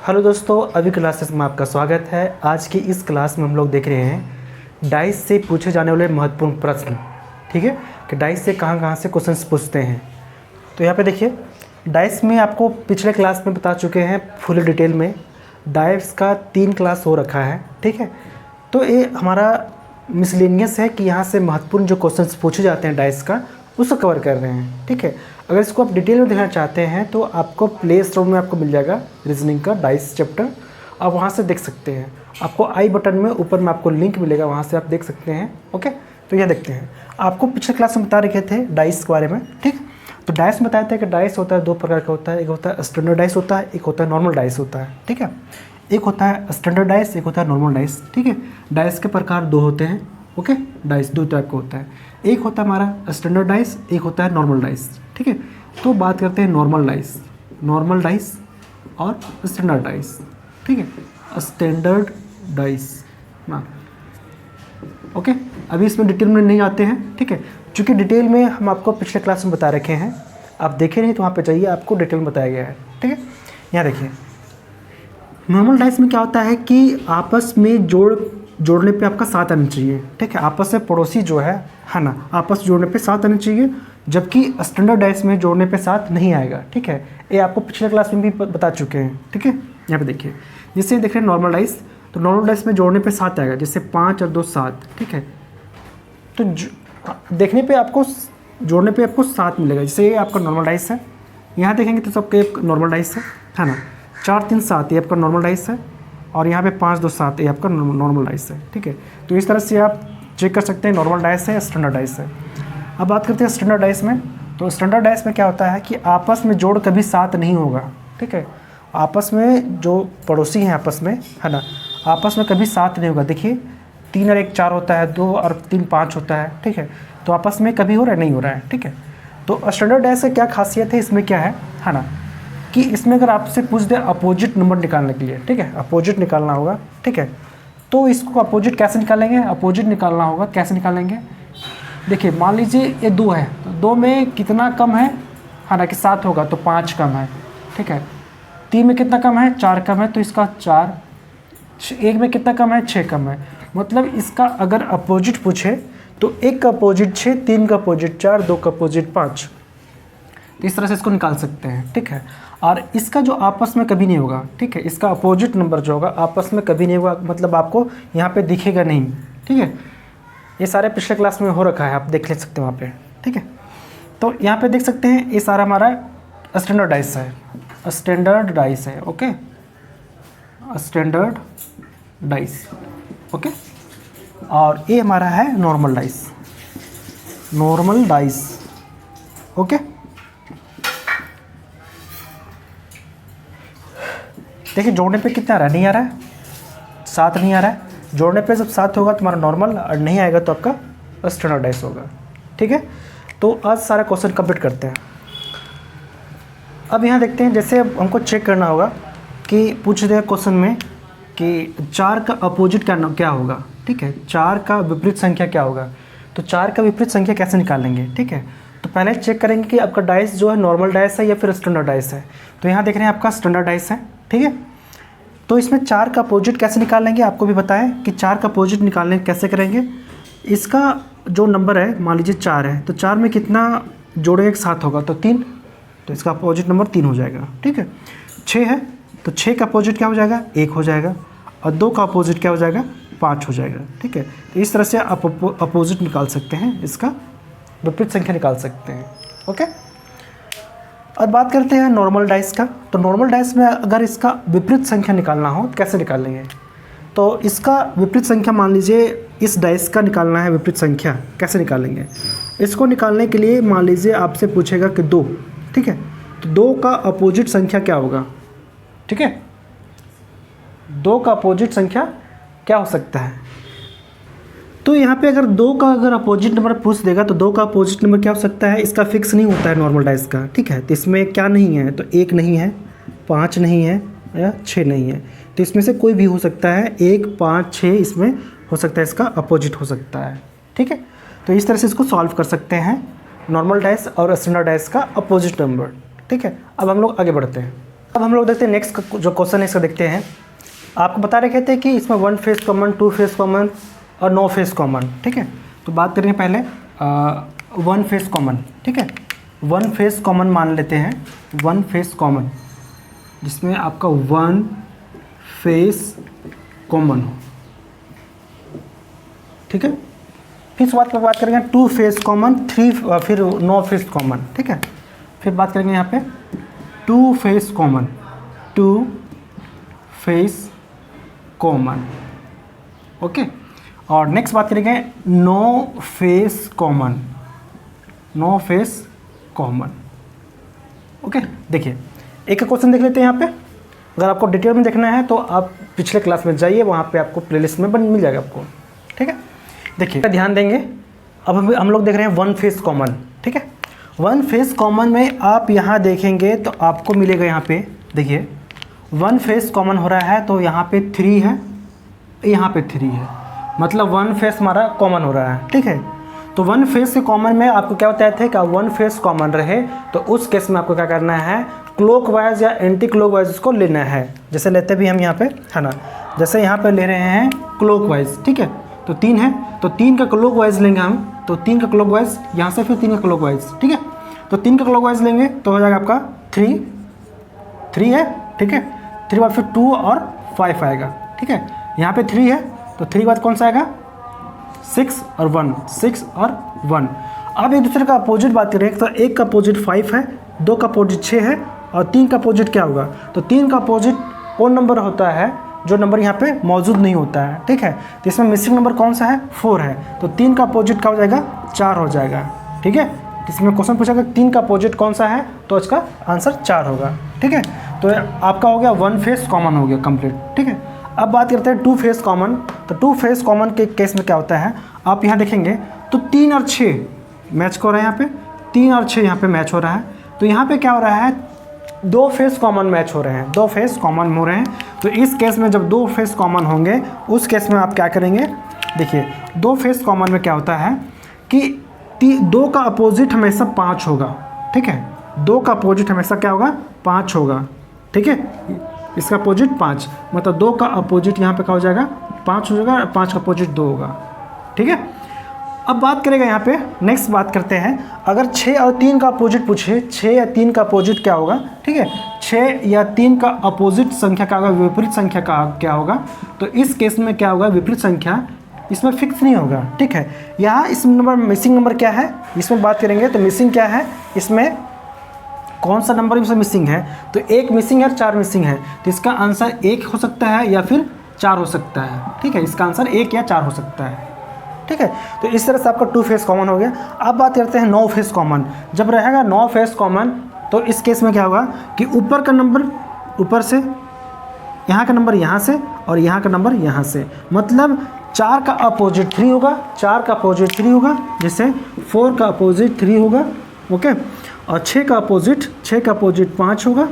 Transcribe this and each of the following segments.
Hello दोस्तों, अभी classes में आपका स्वागत है। आज की इस क्लास में हम लोग देख रहे हैं डाइस से पूछे जाने वाले महत्वपूर्ण प्रश्न। ठीक है कि डाइस से कहाँ कहाँ से क्वेश्चंस पूछते हैं। तो यहाँ पे देखिए, डाइस में आपको पिछले क्लास में बता चुके हैं फुल डिटेल में। डाइस का 3 क्लास हो रखा है। ठीक है, तो ये हमारा मिसलेनियस है कि यहाँ से महत्वपूर्ण जो क्वेश्चंस पूछे जाते हैं डाइस का, उसको कवर कर रहे हैं। ठीक है, अगर इसको आप डिटेल में देखना चाहते हैं तो आपको प्ले स्टोर में आपको मिल जाएगा रीजनिंग का डाइस चैप्टर, आप वहाँ से देख सकते हैं। आपको आई बटन में ऊपर में आपको लिंक मिलेगा, वहाँ से आप देख सकते हैं। ओके, तो यह देखते हैं। आपको पिछले क्लास में बता रखे थे डाइस के बारे में। ठीक, तो डाइस में बताया था कि डाइस होता है 2 प्रकार का होता है। एक होता है स्टैंडर्ड डाइस होता है, एक होता है नॉर्मल डाइस होता है। ठीक है, एक होता है स्टैंडर्ड डाइस, एक होता है नॉर्मल डाइस। ठीक है, डाइस के प्रकार 2 होते हैं। ओके, डाइस 2 टाइप का होता है। एक होता है हमारा स्टैंडर्ड डाइस, एक होता है नॉर्मल डाइस। ठीक है, तो बात करते हैं नॉर्मल डाइस और स्टैंडर्ड डाइस। ठीक है, स्टैंडर्ड डाइस ना। ओके, अभी इसमें डिटेल में नहीं आते हैं। ठीक है, चूँकि डिटेल में हम आपको पिछले क्लास में बता रखे हैं, आप देखे नहीं तो वहाँ पे जाइए, आपको डिटेल में बताया गया है। ठीक है, यहाँ देखिए, नॉर्मल डाइस में क्या होता है कि आपस में जोड़ने पे आपका साथ आना चाहिए। ठीक है, आपस में पड़ोसी जो है ना, आपस जोड़ने पे साथ आना चाहिए, जबकि स्टैंडर्ड डाइस में जोड़ने पे साथ नहीं आएगा। ठीक है, ये आपको पिछले क्लास में भी बता चुके हैं। ठीक है, यहाँ पे देखिए, जैसे देख रहे हैं नॉर्मल डाइस, तो नॉर्मल डाइस में जोड़ने पे साथ आएगा, जैसे 5 और 2 7। ठीक है, तो देखने पे आपको जोड़ने पे आपको 7 मिलेगा। जैसे ये आपका नॉर्मल डाइस है, यहाँ देखेंगे तो सबके नॉर्मल डाइस है ना। 4 3 7 ये आपका नॉर्मल डाइस है, और यहाँ पे 5 2 7 ये आपका नॉर्मल डाइस है। ठीक है, तो इस तरह से आप चेक कर सकते हैं नॉर्मल डाइस है या स्टैंडर्ड डाइस है। अब बात करते हैं स्टैंडर्ड डाइस में। तो स्टैंडर्ड डाइस में क्या होता है कि आपस में जोड़ कभी साथ नहीं होगा। ठीक है, आपस में जो पड़ोसी हैं आपस में है ना, आपस में कभी साथ नहीं होगा। देखिए, 3 और 1 4 होता है, 2 और 3 5 होता है। ठीक है, तो आपस में कभी हो रहा है, नहीं हो रहा है। ठीक है, तो स्टैंडर्ड डाइस से क्या खासियत है, इसमें क्या है ना, कि इसमें अगर आपसे पूछ दे अपोजिट नंबर निकालने के लिए, ठीक है, अपोजिट निकालना होगा। ठीक है, तो इसको अपोजिट कैसे निकालेंगे, अपोजिट निकालना होगा, कैसे निकालेंगे। देखिए, मान लीजिए ये 2 है, तो 2 में कितना कम है ना, कि 7 होगा तो 5 कम है। ठीक है, 3 में कितना कम है, 4 कम है, तो इसका 4। 1 में कितना कम है, 6 कम है। मतलब इसका अगर अपोजिट पूछे तो 1 का अपोजिट 6, 3 का अपोजिट 4, 2 का अपोजिट 5। तो इस तरह से इसको निकाल सकते हैं। ठीक है, और इसका जो आपस में कभी नहीं होगा। ठीक है, इसका अपोजिट नंबर जो होगा आपस में कभी नहीं होगा, मतलब आपको यहाँ पे दिखेगा नहीं। ठीक है, ये सारे पिछले क्लास में हो रखा है, आप देख ले सकते हैं वहाँ पे। ठीक है, तो यहाँ पे देख सकते हैं ये सारा हमारा स्टैंडर्ड डाइस है, स्टैंडर्ड डाइस है। Okay, standard dice. ओके, और ये हमारा है normal dice, normal dice. Okay, देखिए, जोड़ने पे कितना आ रहा है, नहीं आ रहा है, 7 नहीं आ रहा है। जोड़ने पे जब 7 होगा तुम्हारा नॉर्मल, और नहीं आएगा तो आपका स्टैंडर्ड डाइस होगा। ठीक है, तो आज सारा क्वेश्चन कंप्लीट करते हैं। अब यहाँ देखते हैं, जैसे अब हमको चेक करना होगा कि पूछ दिया क्वेश्चन में कि 4 का अपोजिट क्या होगा। ठीक है, 4 का विपरीत संख्या क्या होगा। तो 4 का विपरीत संख्या कैसे निकालेंगे। ठीक है, तो पहले चेक करेंगे कि आपका डाइस जो है नॉर्मल डाइस है या फिर स्टैंडर्ड डाइस है। तो यहाँ देख रहे हैं आपका स्टैंडर्ड डाइस है। ठीक है, तो इसमें 4 का अपोजिट कैसे निकालेंगे, आपको भी बताएं कि 4 का अपोजिट निकालने कैसे करेंगे। इसका जो नंबर है, मान लीजिए 4 है, तो 4 में कितना जोड़ेंगे एक साथ होगा, तो 3, तो इसका अपोजिट नंबर 3 हो जाएगा। ठीक है, 6 है, तो 6 का अपोजिट क्या हो जाएगा, 1 हो जाएगा, और 2 का अपोजिट क्या हो जाएगा, 5 हो जाएगा। ठीक है, तो इस तरह से आप अपोजिट निकाल सकते हैं, इसका विपरीत संख्या निकाल सकते हैं। ओके, अब बात करते हैं नॉर्मल डाइस का। तो नॉर्मल डाइस में अगर इसका विपरीत संख्या निकालना हो तो कैसे निकालेंगे। तो इसका विपरीत संख्या, मान लीजिए इस डाइस का निकालना है विपरीत संख्या, कैसे निकालेंगे। इसको निकालने के लिए मान लीजिए आपसे पूछेगा कि 2। ठीक है, तो 2 का अपोजिट संख्या क्या होगा। ठीक है, 2 का अपोजिट संख्या क्या हो सकता है। तो यहाँ पे अगर 2 का अपोजिट नंबर पूछ देगा तो 2 का अपोजिट नंबर क्या हो सकता है, इसका फिक्स नहीं होता है नॉर्मल डाइस का। ठीक है, तो इसमें क्या नहीं है, तो 1 नहीं है, 5 नहीं है, या 6 नहीं है। तो इसमें से कोई भी हो सकता है, 1 5 6 इसमें हो सकता है, इसका अपोजिट हो सकता है। ठीक है, तो इस तरह से इसको सॉल्व कर सकते हैं, नॉर्मल डाइस और स्टैंडर्ड डाइस का अपोजिट नंबर। ठीक है, अब हम लोग आगे बढ़ते हैं। अब हम लोग देखते हैं नेक्स्ट जो क्वेश्चन है इसका देखते हैं। आपको बता रखे थे कि इसमें 1 फेस कॉमन, 2 फेस कॉमन और नो फेस कॉमन, ठीक है। तो बात करेंगे पहले 1 फेस कॉमन, ठीक है। 1 फेस कॉमन मान लेते हैं, 1 फेस कॉमन जिसमें आपका 1 फेस कॉमन हो, ठीक है। फिर इस बात करेंगे 2 फेस कॉमन, 3 फिर नो फेस कॉमन, ठीक है। फिर बात करेंगे यहाँ पे 2 face common, 2 face common, okay. और नेक्स्ट बात करेंगे no face common, no face common, okay. देखिए एक क्वेश्चन देख लेते हैं यहाँ पे। अगर आपको डिटेल में देखना है तो आप पिछले क्लास में जाइए, वहाँ पे आपको प्लेलिस्ट में मिल जाएगा आपको, ठीक है। देखिए ध्यान देंगे, अब हम लोग देख रहे हैं 1 फेस कॉमन, ठीक है। 1 फेस कॉमन में आप यहाँ देखेंगे तो आपको मिलेगा यहाँ पे, देखिए 1 फेस कॉमन हो रहा है तो यहाँ पे 3 है, यहाँ पे 3 है, मतलब 1 फेस हमारा कॉमन हो रहा है, ठीक है। तो 1 फेस के कॉमन में आपको क्या बताया था कि 1 फेस कॉमन रहे तो उस केस में आपको क्या करना है, क्लॉकवाइज या एंटी क्लॉकवाइज उसको लेना है। जैसे लेते भी हम यहाँ पे, है ना, जैसे यहाँ पे ले रहे हैं क्लॉकवाइज, ठीक है। तो 3 है तो 3 का क्लॉकवाइज लेंगे हम, तो 3 का क्लॉकवाइज यहाँ से, फिर 3 का क्लॉकवाइज, ठीक है। तो 3 का क्लॉकवाइज लेंगे तो हो जाएगा आपका 3 है, ठीक है। 3 बाद फिर 2 और 5 आएगा, ठीक है। यहाँ पे 3 है तो 3 बाद कौन सा आएगा, 6 और 1, 6 और 1। अब एक दूसरे का अपोजिट बात करें तो एक का अपोजिट 5 है, 2 का अपोजिट 6 है और 3 का अपोजिट क्या होगा, तो 3 का अपोजिट वो नंबर होता है जो नंबर यहाँ पे मौजूद नहीं होता है, ठीक है। तो इसमें मिसिंग नंबर कौन सा है, 4 है, तो 3 का अपोजिट क्या हो जाएगा, 4 हो जाएगा, ठीक है। इसमें क्वेश्चन पूछा कि 3 का अपोजिट कौन सा है, तो इसका आंसर 4 होगा, ठीक है। तो आपका हो गया 1 फेस कॉमन हो गया कंप्लीट, ठीक है। अब बात करते हैं 2 फेस कॉमन। तो 2 फेस कॉमन के केस में क्या होता है, आप यहाँ देखेंगे तो 3 और 6 मैच हो रहा है, यहाँ पे 3 और 6 यहाँ पे मैच हो रहा है। तो यहाँ पे क्या हो रहा है, 2 फेस कॉमन मैच हो रहे हैं, 2 फेस कॉमन हो रहे हैं। तो इस केस में जब 2 फेस कॉमन होंगे उस केस में आप क्या करेंगे, देखिए 2 फेस कॉमन में क्या होता है कि 2 का अपोजिट हमेशा 5 होगा, ठीक है। 2 का अपोजिट हमेशा क्या होगा, 5 होगा, ठीक है। इसका अपोजिट 5, मतलब 2 का अपोजिट यहाँ पे क्या हो जाएगा, 5 हो जाएगा, 5 का अपोजिट 2 होगा, ठीक है। अब बात करेगा यहाँ पे, नेक्स्ट बात करते हैं, अगर 6 और 3 का अपोजिट पूछे, 6 या 3 का अपोजिट क्या होगा, ठीक है। 6 या 3 का अपोजिट संख्या क्या होगा, विपरीत संख्या का क्या होगा। तो इस केस में क्या होगा, विपरीत संख्या इसमें फिक्स नहीं होगा, ठीक है। यहाँ इस नंबर मिसिंग नंबर क्या है, इसमें बात करेंगे तो मिसिंग क्या है, इसमें कौन सा नंबर इसमें मिसिंग है, तो 1 मिसिंग है और 4 मिसिंग है। तो इसका आंसर 1 हो सकता है या फिर 4 हो सकता है, ठीक है। इसका आंसर 1 या 4 हो सकता है, ठीक है। तो इस तरह से आपका 2 फेस कॉमन हो गया। अब बात करते हैं 9 फेस कॉमन। जब रहेगा 9 फेस कॉमन तो इस केस में क्या होगा कि ऊपर का नंबर ऊपर से, यहाँ का नंबर यहाँ से और यहाँ का नंबर यहाँ से, मतलब 4 का अपोजिट 3 होगा, 4 का अपोजिट 3 होगा, जैसे 4 का अपोजिट 3 होगा, ओके। और 6 का अपोजिट 5 होगा,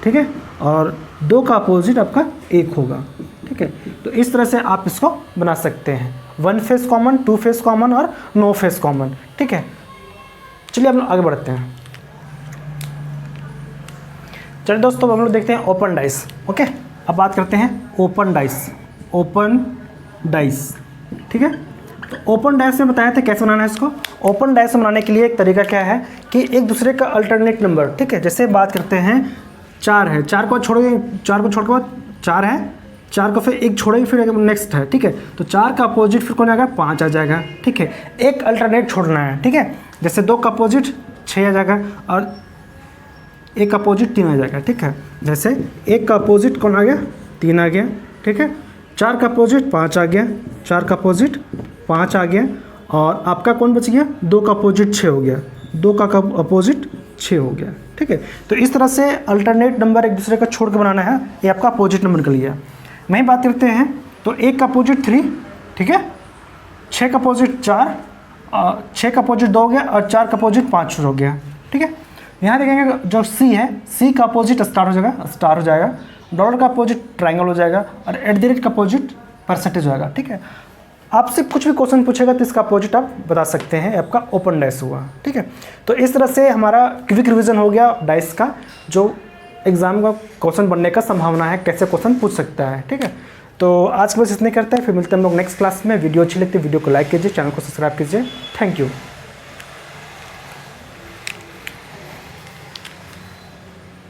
ठीक है। और 2 का अपोजिट आपका 1 होगा, ठीक है। तो इस तरह से आप इसको बना सकते हैं, 1 फेस कॉमन, 2 फेस कॉमन और नो फेस कॉमन, ठीक है। चलिए हम आगे बढ़ते हैं। चलिए दोस्तों हम लोग देखते हैं ओपन डाइस, ओके। अब बात करते हैं ओपन डाइस, ठीक है। तो ओपन डाइस में बताया था कैसे बनाना है इसको। ओपन डाइस बनाने के लिए एक तरीका क्या है कि एक दूसरे का अल्टरनेट नंबर, ठीक है। जैसे बात करते हैं 4 है, 4 को छोड़ोगे, 4 को छोड़ के बाद 4 है, 4 को फिर 1 छोड़ेंगे, फिर नेक्स्ट है, ठीक है। तो 4 का अपोजिट फिर कौन आएगा, 5 आ जाएगा, ठीक है। एक अल्टरनेट छोड़ना है, ठीक है। जैसे 2 का अपोजिट 6 आ जाएगा और 1 का अपोजिट 3 आ जाएगा, ठीक है। जैसे 1 का अपोजिट कौन आ गया, 3 आ गया, ठीक है। 4 का अपोजिट 5 आ गया, 4 का अपोजिट 5 आ गया और आपका कौन बच गया, 2 का अपोजिट 6 हो गया, 2 का अपोजिट 6 हो गया, ठीक है। तो इस तरह से अल्टरनेट नंबर एक दूसरे का छोड़ के बनाना है, ये आपका अपोजिट नंबर निकल गया। वहीं बात करते हैं तो 1 का अपोजिट 3, ठीक है। 6 का अपोजिट 4, 6 का अपोजिट 2 हो गया और 4 का अपोजिट 5 हो गया, ठीक है। यहाँ देखेंगे जो सी है, सी का अपोजिट स्टार हो जाएगा, डॉलर का अपोजिट ट्रायंगल हो जाएगा और @ का अपोजिट परसेंटेज होगा, ठीक है। आपसे कुछ भी क्वेश्चन पूछेगा तो इसका अपोजिट आप बता सकते हैं, आपका ओपन डाइस हुआ, ठीक है। तो इस तरह से हमारा क्विक रिवीजन हो गया डाइस का, जो एग्ज़ाम का क्वेश्चन बनने का संभावना है, कैसे क्वेश्चन पूछ सकता है। ठीक है, तो आज के बस इतने करते हैं, फिर मिलते हैं हम लोग नेक्स्ट क्लास में। वीडियो अच्छी लगती है वीडियो को लाइक कीजिए, चैनल को सब्सक्राइब कीजिए। Thank you.